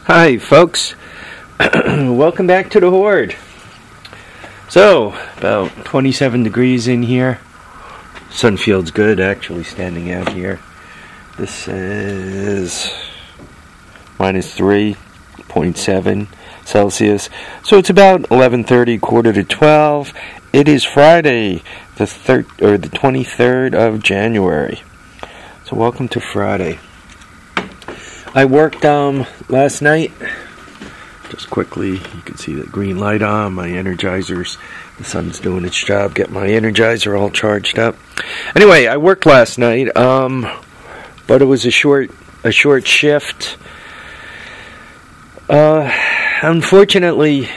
Hi folks, welcome back to the Horde. So, about 27 degrees in here. Sun feels good actually standing out here. This is minus 3.7 Celsius. So it's about 11:30, quarter to 12. It is Friday, the 23rd of January. So welcome to Friday. I worked last night. Just quickly, you can see the green light on my energizers. The sun's doing its job. Get my energizer all charged up. Anyway, I worked last night, but it was a short shift. Unfortunately,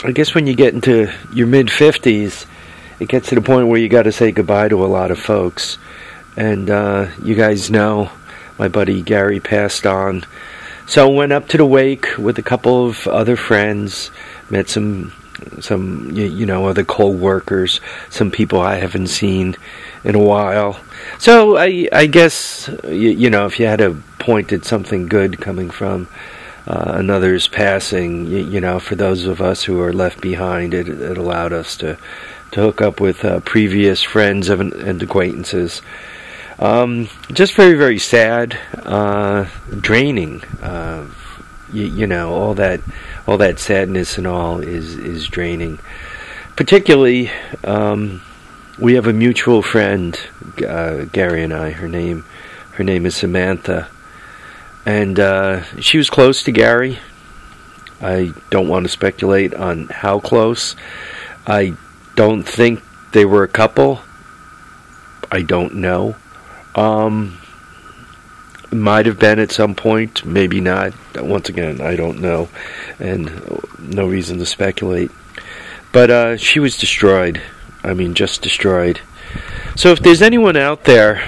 I guess when you get into your mid-50s, it gets to the point where you got to say goodbye to a lot of folks. And you guys know, my buddy Gary passed on. So went up to the wake with a couple of other friends, met some other co-workers, some people I haven't seen in a while. So I guess, if you had to point at something good coming from another's passing, for those of us who are left behind, it allowed us to hook up with previous friends and acquaintances. Just very, very sad, draining. All that sadness and all is draining. Particularly, we have a mutual friend, Gary and I. Her name is Samantha, and she was close to Gary. I don't want to speculate on how close. I don't think they were a couple. I don't know. Might have been at some point, maybe not. Once again, I don't know, and no reason to speculate. But she was destroyed. I mean, just destroyed. So if there's anyone out there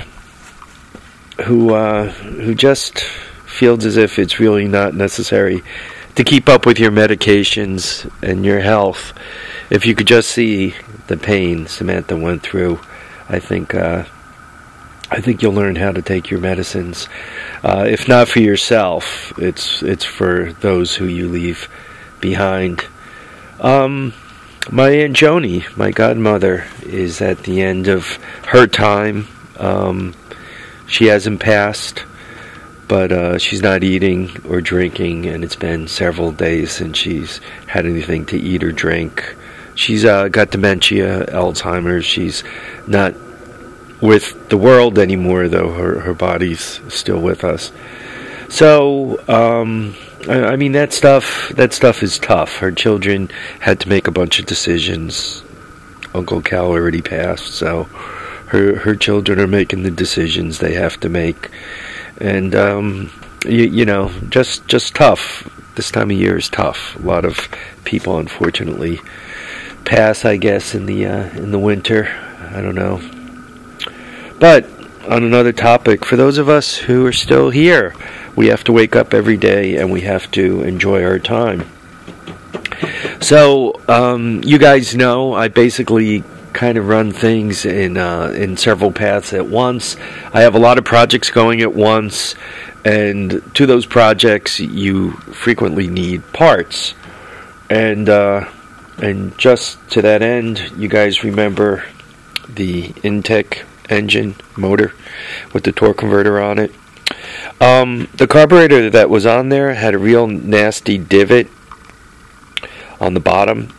who just feels as if it's really not necessary to keep up with your medications and your health, if you could just see the pain Samantha went through, I think you'll learn how to take your medicines. If not for yourself, it's for those who you leave behind. My Aunt Joni, my godmother, is at the end of her time. She hasn't passed, but she's not eating or drinking, and it's been several days since she's had anything to eat or drink. She's got dementia, Alzheimer's. She's not with the world anymore, though her body's still with us. So I mean, that stuff is tough. Her children had to make a bunch of decisions. Uncle Cal already passed, so her children are making the decisions they have to make. And just tough. This time of year is tough. A lot of people unfortunately pass, I guess, in the winter. I don't know. But on another topic, for those of us who are still here, we have to wake up every day and we have to enjoy our time. So you guys know I basically kind of run things in several paths at once. I have a lot of projects going at once, and to those projects you frequently need parts. And just to that end, you guys remember the Intech engine motor with the torque converter on it. The carburetor that was on there had a real nasty divot on the bottom.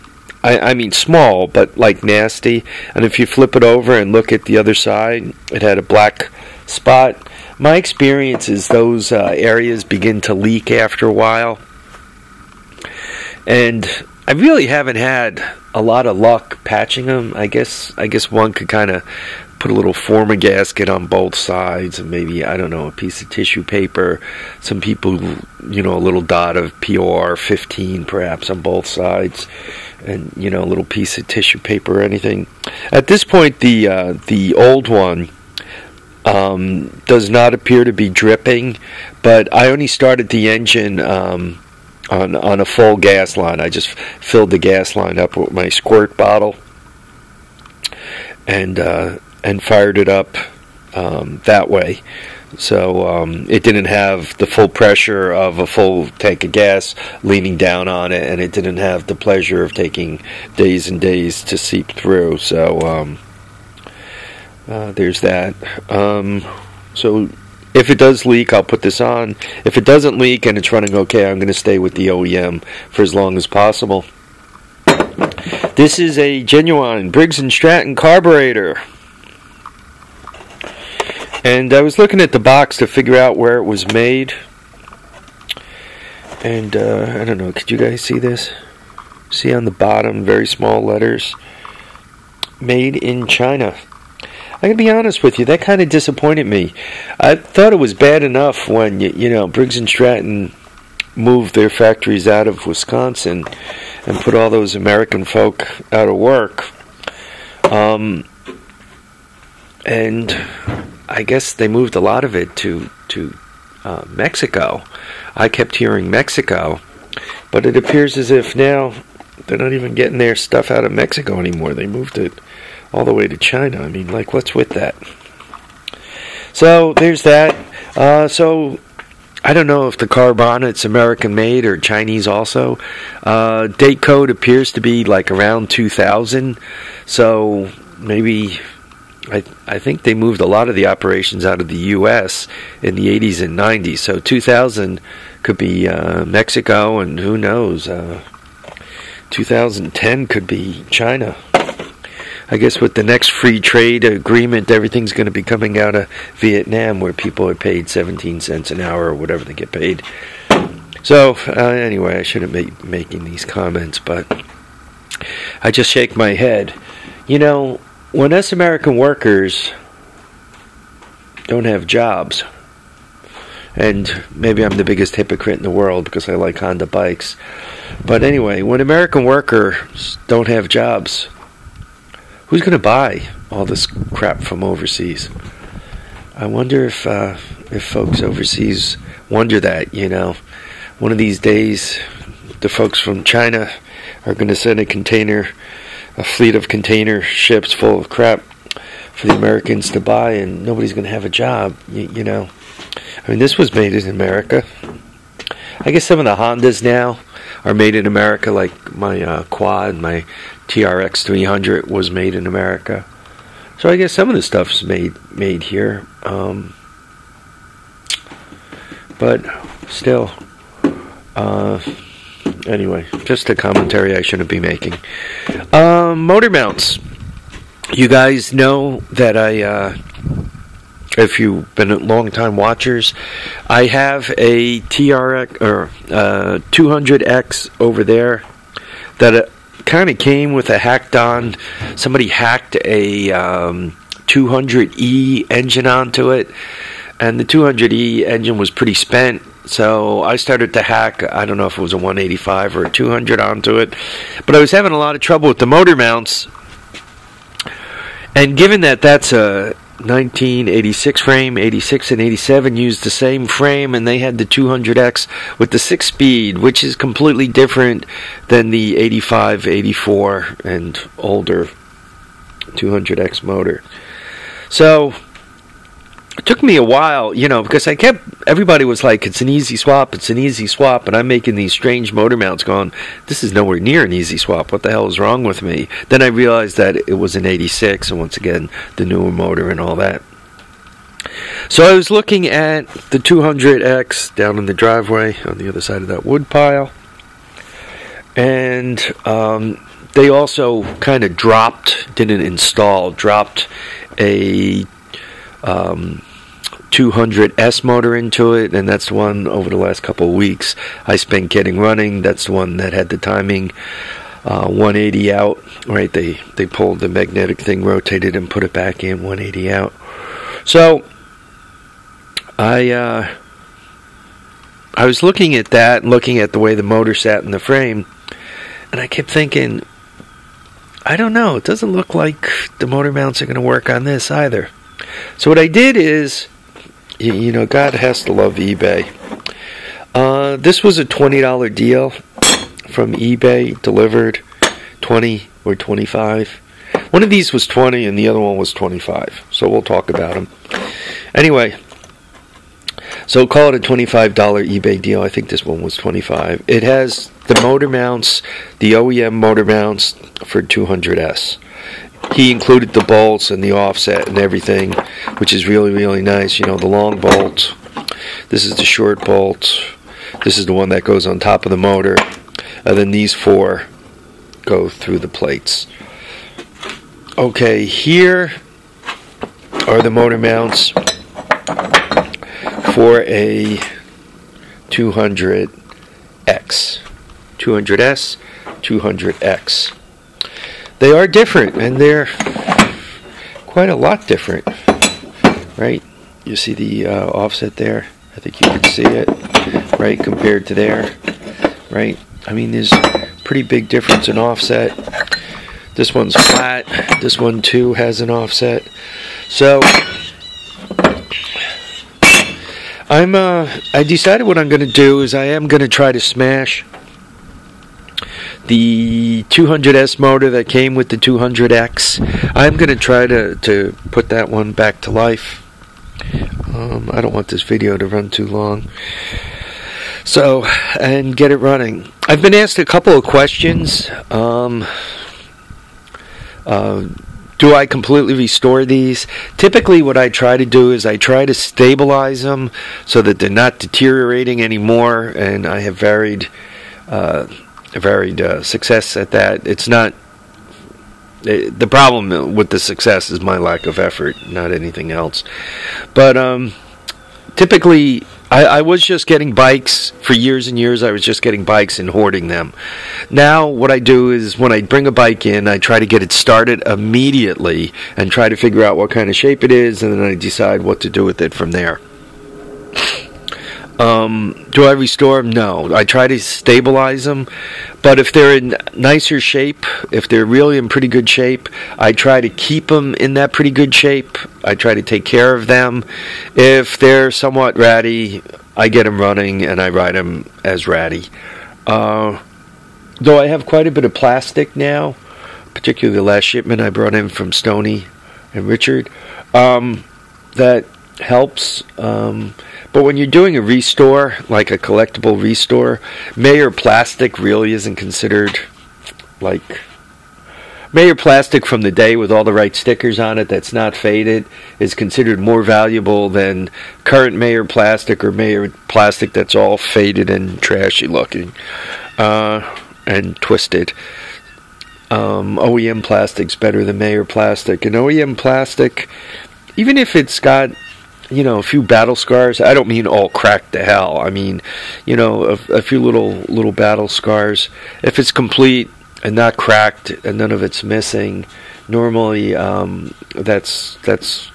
I mean small, but like nasty. And if you flip it over and look at the other side, it had a black spot. My experience is those areas begin to leak after a while. And I really haven't had a lot of luck patching them. I guess one could kind of put a little former gasket on both sides, and maybe, I don't know, a piece of tissue paper. Some people, a little dot of POR 15 perhaps on both sides, and a little piece of tissue paper or anything. At this point, the old one does not appear to be dripping, but I only started the engine on a full gas line. I just filled the gas line up with my squirt bottle and fired it up that way. So it didn't have the full pressure of a full tank of gas leaning down on it, and it didn't have the pleasure of taking days and days to seep through. So there's that. So if it does leak, I'll put this on. If it doesn't leak and it's running okay, I'm going to stay with the OEM for as long as possible. This is a genuine Briggs & Stratton carburetor. And I was looking at the box to figure out where it was made. And I don't know, could you guys see this? See on the bottom, very small letters. Made in China. I'm going to be honest with you, that kind of disappointed me. I thought it was bad enough when, Briggs & Stratton moved their factories out of Wisconsin and put all those American folk out of work. And I guess they moved a lot of it to Mexico. I kept hearing Mexico, but it appears as if now they're not even getting their stuff out of Mexico anymore. They moved it all the way to China. I mean, like, what's with that? So there's that. So I don't know if the carb on it's American made or Chinese also. Date code appears to be like around 2000. So maybe I think they moved a lot of the operations out of the U.S. in the 80s and 90s. So 2000 could be Mexico, and who knows, 2010 could be China. I guess with the next free trade agreement, everything's going to be coming out of Vietnam, where people are paid 17 cents an hour or whatever they get paid. So anyway, I shouldn't be making these comments, but I just shake my head. When us American workers don't have jobs, and maybe I'm the biggest hypocrite in the world because I like Honda bikes, but anyway, when American workers don't have jobs, who's going to buy all this crap from overseas? I wonder if folks overseas wonder that, One of these days, the folks from China are going to send a fleet of container ships full of crap for the Americans to buy, and nobody's going to have a job, I mean, this was made in America. I guess some of the Hondas now are made in America, like my quad, my TRX 300 was made in America. So I guess some of the stuff's made here. But still, anyway, just a commentary I shouldn't be making. Motor mounts. You guys know that if you've been long-time watchers, I have a TRX or 200X over there that kind of came with a hacked-on. Somebody hacked a 200E engine onto it, and the 200E engine was pretty spent. So I started to hack, I don't know if it was a 185 or a 200 onto it, but I was having a lot of trouble with the motor mounts. And given that that's a 1986 frame, 86 and 87 used the same frame, and they had the 200X with the 6-speed, which is completely different than the 85, 84 and older 200X motor. So it took me a while, because everybody was like, it's an easy swap, and I'm making these strange motor mounts going, this is nowhere near an easy swap, what the hell is wrong with me? Then I realized that it was an 86, and once again, the newer motor and all that. So I was looking at the 200X down in the driveway on the other side of that wood pile, and they also kind of dropped a 200S motor into it, and that's the one over the last couple of weeks I spent getting running. That's the one that had the timing 180 out, right? They pulled the magnetic thing, rotated and put it back in, 180 out. So I was looking at that, looking at the way the motor sat in the frame, and I kept thinking, I don't know, it doesn't look like the motor mounts are going to work on this either. So what I did is, God has to love eBay. This was a $20 deal from eBay, delivered 20 or 25. One of these was 20 and the other one was 25. So we'll talk about them. Anyway, So call it a $25 eBay deal. I think this one was $25. It has the motor mounts, the OEM motor mounts for 200S. He included the bolts and the offset and everything, which is really, really nice. You know, the long bolt. This is the short bolt. This is the one that goes on top of the motor. And then these 4 go through the plates. Okay, here are the motor mounts for a 200X. 200S, 200X. They are different, and they're quite a lot different, right? You see the offset there? I think you can see it, right, compared to there, right? I mean, there's pretty big difference in offset. This one's flat. This one, too, has an offset. So, I decided what I'm going to do is I am going to try to smash the 200S motor that came with the 200X. I'm going to try to put that one back to life. I don't want this video to run too long. So, and get it running. I've been asked a couple of questions. Do I completely restore these? Typically what I try to do is I try to stabilize them so that they're not deteriorating anymore, and I have varied success at that. It's not the problem with the success is my lack of effort, not anything else. But typically I was just getting bikes for years and years. I was just getting bikes and hoarding them. Now what I do is when I bring a bike in, I try to get it started immediately and try to figure out what kind of shape it is, and then I decide what to do with it from there. Do I restore them? No. I try to stabilize them, but if they're in nicer shape, if they're really in pretty good shape, I try to keep them in that pretty good shape. I try to take care of them. If they're somewhat ratty, I get them running and I ride them as ratty. Though I have quite a bit of plastic now, particularly the last shipment I brought in from Stoney and Richard, that helps. But when you're doing a restore, like a collectible restore, Mayer plastic really isn't considered like Mayer plastic from the day with all the right stickers on it that's not faded is considered more valuable than current Mayer plastic or Mayer plastic that's all faded and trashy looking and twisted. OEM plastic's better than Mayer plastic. And OEM plastic, even if it's got a few battle scars. I don't mean all cracked to hell. I mean, a few little battle scars. If it's complete and not cracked and none of it's missing, normally that's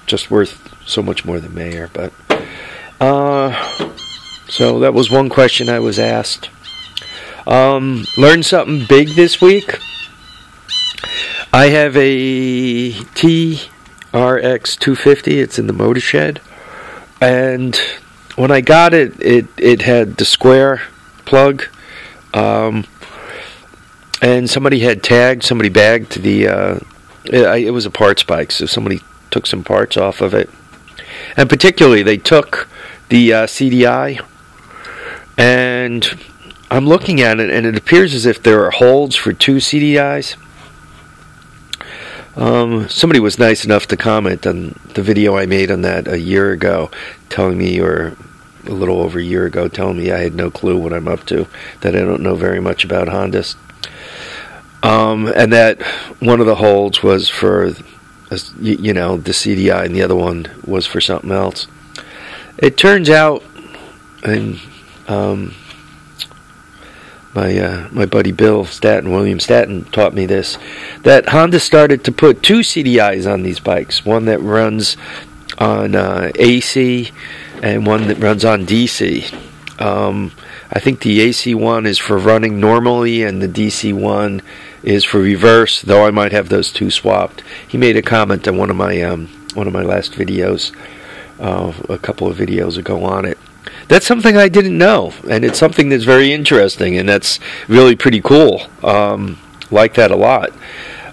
just worth so much more than Mayer. But so that was one question I was asked. Learned something big this week. I have a TRX 250. It's in the motor shed. And when I got it, it had the square plug, and somebody had bagged the, it was a parts bike, so somebody took some parts off of it. And particularly, they took the CDI, and I'm looking at it, and it appears as if there are holes for 2 CDIs. Somebody was nice enough to comment on the video I made on that a year ago, telling me, or a little over a year ago, telling me I had no clue what I'm up to, that I don't know very much about Hondas, and that one of the holes was for, the CDI, and the other one was for something else. It turns out, and my buddy Bill Staton, William Staton, taught me this, that Honda started to put 2 CDIs on these bikes, one that runs on AC and one that runs on DC. I think the AC one is for running normally and the DC one is for reverse, though I might have those 2 swapped. He made a comment on one of my last videos, a couple of videos ago on it. That's something I didn't know, and it's something that's very interesting, and that's really pretty cool. Like that a lot.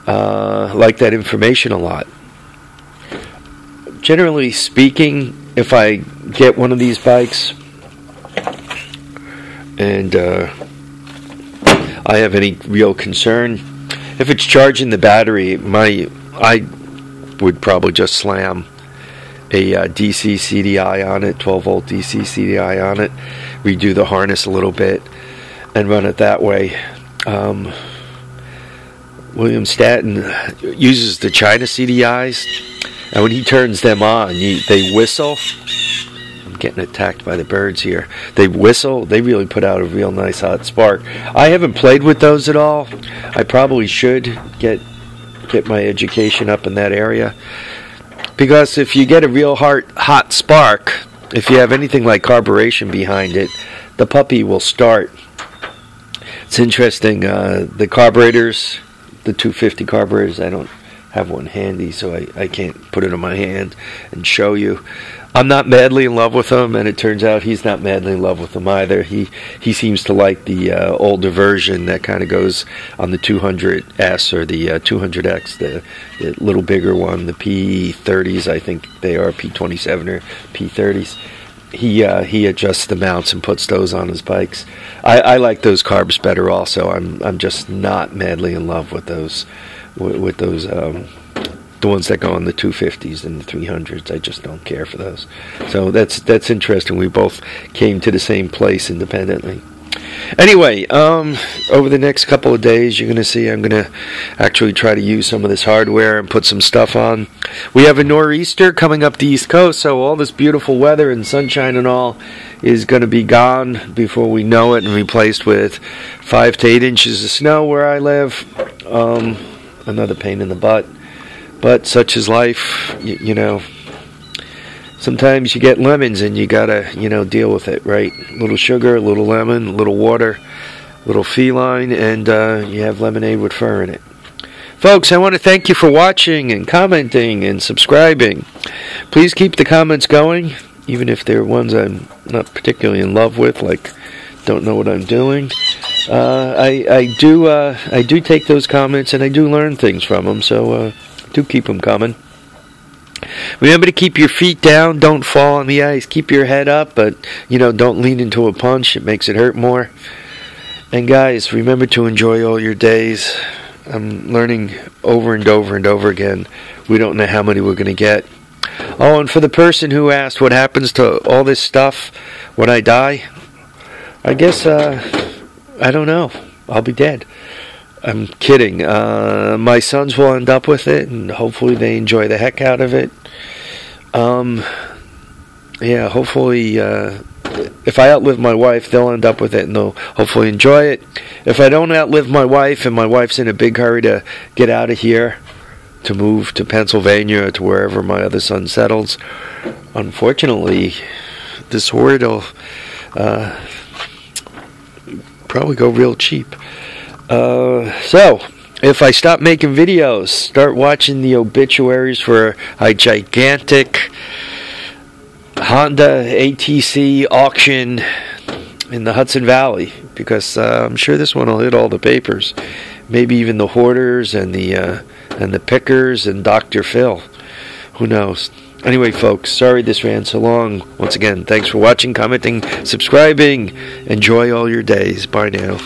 Like that information a lot. Generally speaking, if I get one of these bikes and I have any real concern, if it's charging the battery, I would probably just slam a DC CDI on it, 12 volt DC CDI on it, redo the harness a little bit, and run it that way. William Stanton uses the China CDIs, and when he turns them on, they whistle. I'm getting attacked by the birds here. They whistle. They really put out a real nice hot spark. I haven't played with those at all. I probably should get my education up in that area, because if you get a real hot spark, if you have anything like carburation behind it, the puppy will start. It's interesting. The carburetors, the 250 carburetors, I don't have one handy, so I can't put it in my hand and show you. I'm not madly in love with them, and it turns out he's not madly in love with them either. He seems to like the older version that kind of goes on the 200S or the 200X, the little bigger one, the P30s, I think they are, P27 or P30s. He adjusts the mounts and puts those on his bikes. I like those carbs better also. I'm just not madly in love with those the ones that go on the 250s and the 300s. I just don't care for those. So that's interesting. We both came to the same place independently. Anyway, over the next couple of days, you're going to see I'm going to actually try to use some of this hardware and put some stuff on. We have a nor'easter coming up the East Coast, so all this beautiful weather and sunshine and all is going to be gone before we know it, and replaced with 5 to 8 inches of snow where I live. Another pain in the butt, but such is life. You know, sometimes you get lemons and you gotta, deal with it, right? A little sugar, a little lemon, a little water, a little feline, and you have lemonade with fur in it. Folks, I want to thank you for watching and commenting and subscribing. Please keep the comments going, even if they're ones I'm not particularly in love with, like don't know what I'm doing. I do take those comments, and I do learn things from them, so do keep them coming. Remember to keep your feet down, don't fall on the ice, keep your head up, but don't lean into a punch, it makes it hurt more. And guys, remember to enjoy all your days. I'm learning over and over and over again, we don't know how many we're going to get. Oh, and for the person who asked what happens to all this stuff when I die, I guess I don't know, I'll be dead. I'm kidding. My sons will end up with it, and hopefully they enjoy the heck out of it. Yeah, hopefully, if I outlive my wife, they'll end up with it, and they'll hopefully enjoy it. If I don't outlive my wife, and my wife's in a big hurry to get out of here, to move to Pennsylvania or to wherever my other son settles, unfortunately, this horde will probably go real cheap. So, if I stop making videos, start watching the obituaries for a gigantic Honda ATC auction in the Hudson Valley, because I'm sure this one will hit all the papers. Maybe even the hoarders and the pickers and Dr. Phil. Who knows? Anyway, folks, sorry this ran so long. Once again, thanks for watching, commenting, subscribing. Enjoy all your days. Bye now.